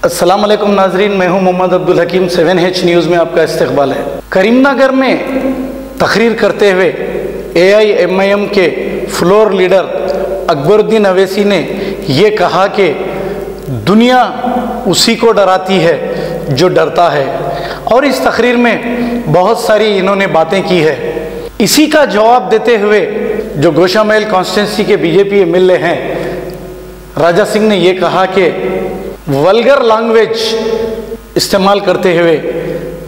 अस्सलाम वालेकुम नाजरीन, मैं हूं मोहम्मद अब्दुल हकीम। 7H न्यूज़ में आपका इस्तकबाल है। करीमनगर में तकरीर करते हुए AIMIM के फ्लोर लीडर अकबरुद्दीन अवैसी ने ये कहा कि दुनिया उसी को डराती है जो डरता है, और इस तकरीर में बहुत सारी इन्होंने बातें की है। इसी का जवाब देते हुए जो गोशामहल कॉन्स्टिट्यूंसी के BJP MLA हैं राजा सिंह ने ये कहा कि वल्गर लैंग्वेज इस्तेमाल करते हुए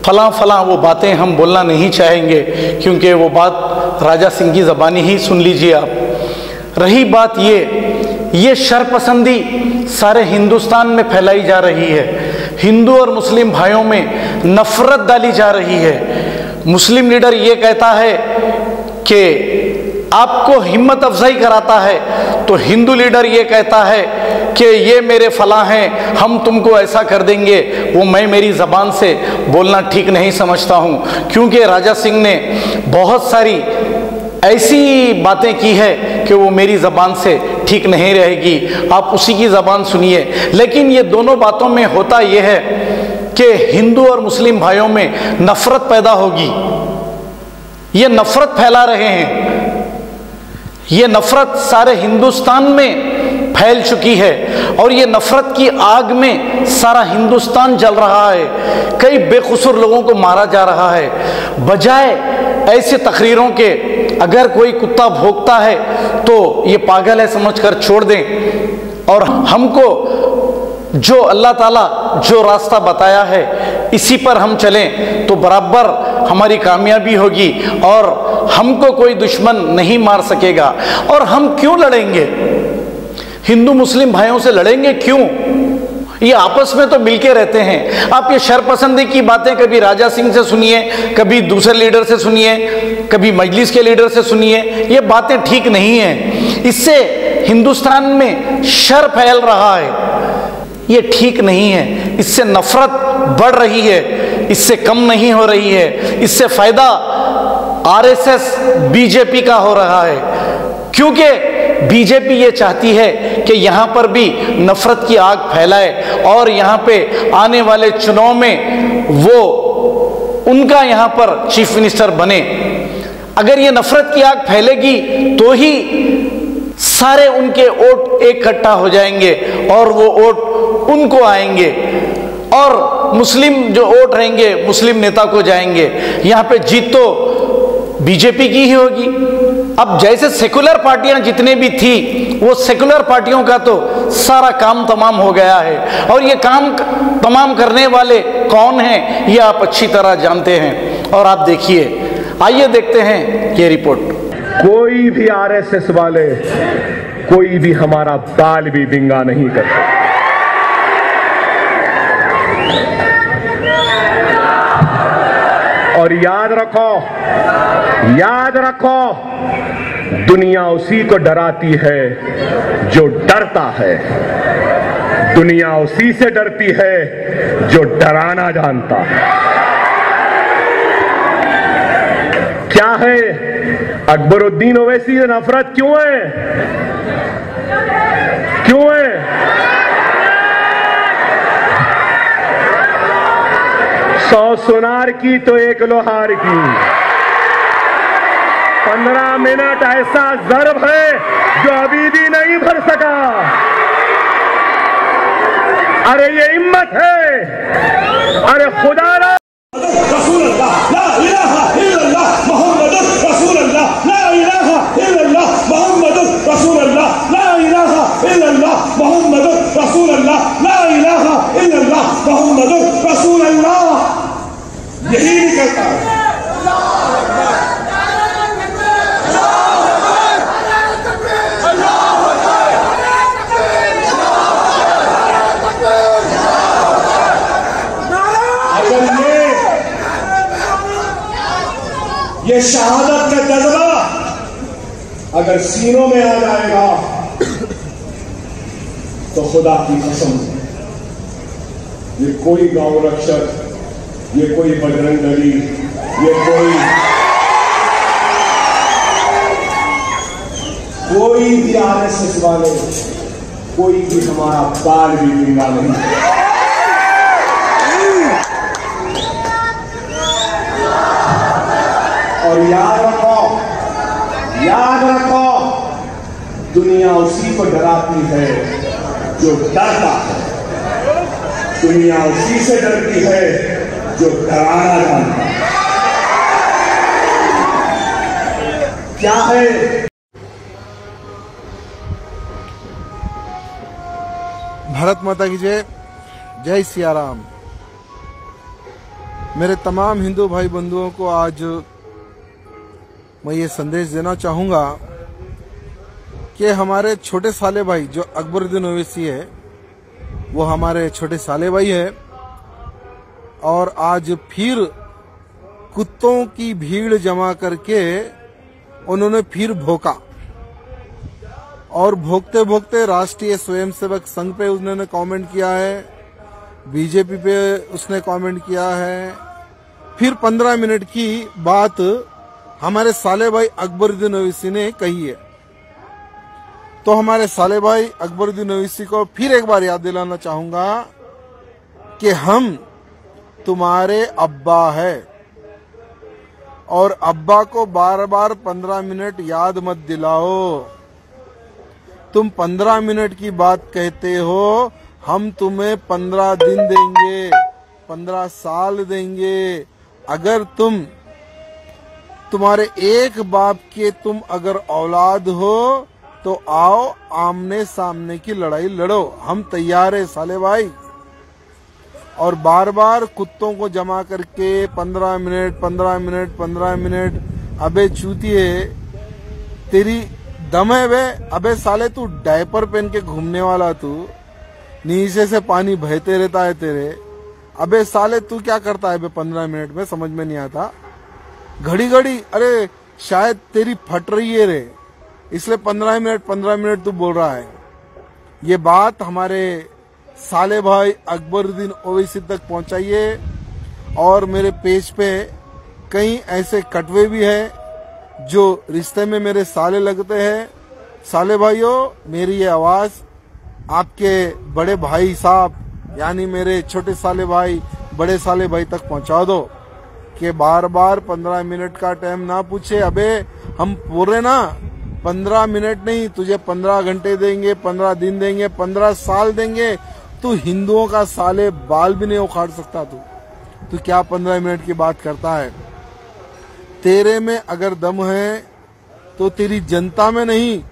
फलां वो बातें हम बोलना नहीं चाहेंगे, क्योंकि वो बात राजा सिंह की ज़बानी ही सुन लीजिए आप। रही बात ये शरपसंदी सारे हिंदुस्तान में फैलाई जा रही है, हिंदू और मुस्लिम भाइयों में नफरत डाली जा रही है। मुस्लिम लीडर ये कहता है कि आपको हिम्मत अफजाई कराता है, तो हिंदू लीडर ये कहता है कि ये मेरे फलां हैं, हम तुमको ऐसा कर देंगे। वो मैं मेरी ज़बान से बोलना ठीक नहीं समझता हूँ, क्योंकि राजा सिंह ने बहुत सारी ऐसी बातें की है कि वो मेरी ज़बान से ठीक नहीं रहेगी। आप उसी की ज़बान सुनिए। लेकिन ये दोनों बातों में होता ये है कि हिंदू और मुस्लिम भाइयों में नफ़रत पैदा होगी। ये नफ़रत फैला रहे हैं, ये नफ़रत सारे हिंदुस्तान में फैल चुकी है, और ये नफ़रत की आग में सारा हिंदुस्तान जल रहा है। कई बेकसूर लोगों को मारा जा रहा है। बजाय ऐसे तकरीरों के अगर कोई कुत्ता भौंकता है तो ये पागल है समझकर छोड़ दें, और हमको जो अल्लाह ताला जो रास्ता बताया है इसी पर हम चलें तो बराबर हमारी कामयाबी होगी, और हमको कोई दुश्मन नहीं मार सकेगा। और हम क्यों लड़ेंगे? हिंदू मुस्लिम भाइयों से लड़ेंगे क्यों? ये आपस में तो मिलके रहते हैं। आप ये शरपसंदी की बातें कभी राजा सिंह से सुनिए, कभी दूसरे लीडर से सुनिए, कभी मजलिस के लीडर से सुनिए। ये बातें ठीक नहीं हैं। इससे हिंदुस्तान में शर फैल रहा है, ये ठीक नहीं है। इससे नफरत बढ़ रही है, इससे कम नहीं हो रही है। इससे फायदा RSS BJP का हो रहा है, क्योंकि BJP ये चाहती है कि यहाँ पर भी नफरत की आग फैलाए, और यहाँ पे आने वाले चुनाव में वो उनका यहाँ पर चीफ मिनिस्टर बने। अगर ये नफरत की आग फैलेगी तो ही सारे उनके वोट इकट्ठा हो जाएंगे और वो वोट उनको आएंगे, और मुस्लिम जो वोट रहेंगे मुस्लिम नेता को जाएंगे। यहाँ पे जीत तो BJP की ही होगी। अब जैसे सेकुलर पार्टियां जितने भी थी, वो सेकुलर पार्टियों का तो सारा काम तमाम हो गया है, और ये काम तमाम करने वाले कौन हैं ये आप अच्छी तरह जानते हैं। और आप देखिए, आइए देखते हैं ये रिपोर्ट। कोई भी RSS वाले कोई भी हमारा बाल भी बिंगा नहीं करते। और याद रखो, दुनिया उसी को डराती है जो डरता है। दुनिया उसी से डरती है जो डराना जानता है। क्या है अकबरुद्दीन ओवैसी से नफरत क्यों है? क्यों है? 100 सुनार की तो 1 लोहार की। 15 मिनट ऐसा ज़र्ब है जो अभी भी नहीं भर सका। अरे ये हिम्मत है, अरे खुदा रसूल अल्लाह ला इलाहा इल्लल्लाह मुहम्मदुर रसूल अल्लाह ला इलाहा इल्लल्लाह मुहम्मदुर रसूल अल्लाह ला इलाहा इल्लल्लाह मुहम्मदुर रसूल अल्लाह ला इलाहा इल्लल्लाह मुहम्मदुर रसूल अल्लाह। यही निकलता है। ये शहादत का जज्बा अगर सीनों में आ जाएगा तो खुदा की कसम, ये कोई गांव रक्षक, ये कोई बजरंग दली, ये कोई भी RSS वाले, कोई भी हमारा बाल भी बिंगा नहीं। और याद रखो, दुनिया उसी को डराती है जो डरता है। दुनिया उसी से डरती है जो डराना जानता है। क्या है? भारत माता की जय, जय सिया राम। मेरे तमाम हिंदू भाई बंधुओं को आज मैं ये संदेश देना चाहूंगा कि हमारे छोटे साले भाई जो अकबरुद्दीन ओवैसी है, वो हमारे छोटे साले भाई है और आज फिर कुत्तों की भीड़ जमा करके उन्होंने फिर भोंका और भोंकते भोंकते राष्ट्रीय स्वयंसेवक संघ पे उन्होंने कमेंट किया है, बीजेपी पे उसने कमेंट किया है। फिर 15 मिनट की बात हमारे साले भाई अकबरुद्दीन ओवैसी ने कही है। तो हमारे साले भाई अकबरुद्दीन ओवैसी को फिर एक बार याद दिलाना चाहूंगा कि हम तुम्हारे अब्बा है और अब्बा को बार बार 15 मिनट याद मत दिलाओ। तुम 15 मिनट की बात कहते हो, हम तुम्हें 15 दिन देंगे, 15 साल देंगे। अगर तुम्हारे एक बाप के तुम अगर औलाद हो तो आओ आमने सामने की लड़ाई लड़ो, हम तैयार है साले भाई। और बार बार कुत्तों को जमा करके 15 मिनट, अबे चूतिए तेरी दम है बे। अबे साले तू डायपर पहन के घूमने वाला, तू नीचे से पानी बहते रहता है तेरे। अबे साले तू क्या करता है बे 15 मिनट में, समझ में नहीं आता। घड़ी घड़ी अरे शायद तेरी फट रही है रे, इसलिए 15 मिनट तू बोल रहा है। ये बात हमारे साले भाई अकबरुद्दीन ओवैसी तक पहुंचाइए। और मेरे पेज पे कई ऐसे कटवे भी हैं जो रिश्ते में मेरे साले लगते हैं। साले भाइयों, मेरी ये आवाज आपके बड़े भाई साहब यानी मेरे छोटे साले भाई, बड़े साले भाई तक पहुंचा दो कि बार बार 15 मिनट का टाइम ना पूछे। अबे हम पूरे ना 15 मिनट नहीं, तुझे 15 घंटे देंगे, 15 दिन देंगे, 15 साल देंगे। तू हिंदुओं का साले बाल भी नहीं उखाड़ सकता। तू क्या 15 मिनट की बात करता है? तेरे में अगर दम है तो तेरी जनता में नहीं,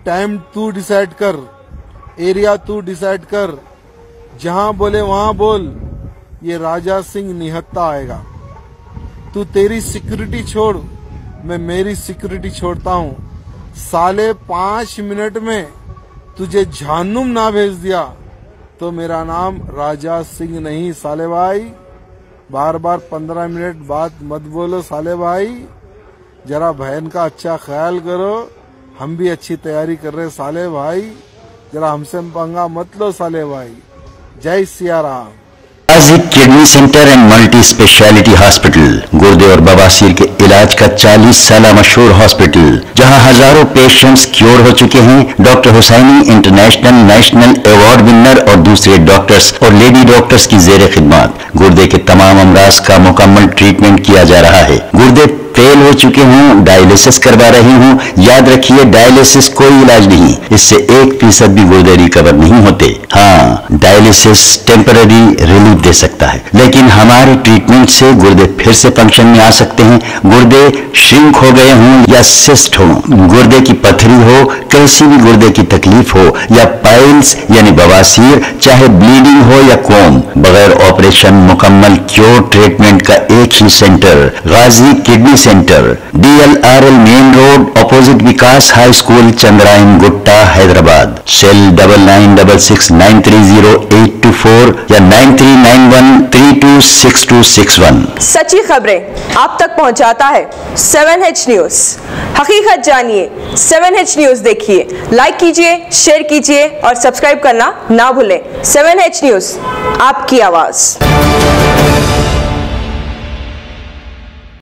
टाइम तू डिसाइड कर, एरिया तू डिसाइड कर, जहां बोले वहां बोल। ये राजा सिंह निहत्ता आएगा। तू तेरी सिक्योरिटी छोड़, मैं मेरी सिक्योरिटी छोड़ता हूं। साले 5 मिनट में तुझे झानुम ना भेज दिया तो मेरा नाम राजा सिंह नहीं साले भाई। बार बार 15 मिनट बात मत बोलो साले भाई, जरा बहन का अच्छा ख्याल करो। हम भी अच्छी तैयारी कर रहे साले भाई, जरा हमसे पंगा मत लो साले भाई। जय Siya Ram. Ghazi kidney centre and multi speciality hospital, गुर्दे और बवासीर के इलाज का 40 साल मशहूर हॉस्पिटल, जहां हजारों पेशेंट्स क्योर हो चुके हैं। Doctor Husaini international national award winner और दूसरे डॉक्टर्स और लेडी डॉक्टर्स की जेर खिदमत गुर्दे के तमाम अमराज का मुकम्मल ट्रीटमेंट किया जा रहा है। गुर्दे फेल हो चुके हों, डायलिसिस करवा रहे हों, याद रखिए डायलिसिस कोई इलाज नहीं, इससे 1% भी गुर्दे रिकवर नहीं होते। हाँ, डायलिसिस टेम्पररी रिलीफ दे सकता है, लेकिन हमारे ट्रीटमेंट से गुर्दे फिर से फंक्शन में आ सकते हैं। गुर्दे श्रिंक हो गए हों या सिस्ट हो, गुर्दे की पथरी हो, कैसी भी गुर्दे की तकलीफ हो, या पाइल्स यानी बवासीर, चाहे ब्लीडिंग हो या कोम, बगैर ऑपरेशन मुकम्मल क्योर ट्रीटमेंट का एक ही centre, Ghazi kidney centre, DLRL main road, opposite Vikas high school, Chandrayangutta, Hyderabad. Cell 9966930824 या 9391326261। सच्ची खबरें आप तक पहुंचाता है 7H न्यूज। हकीकत जानिए, 7H न्यूज देखिए, लाइक कीजिए, शेयर कीजिए और सब्सक्राइब करना ना भूलें। 7H न्यूज, आपकी आवाज।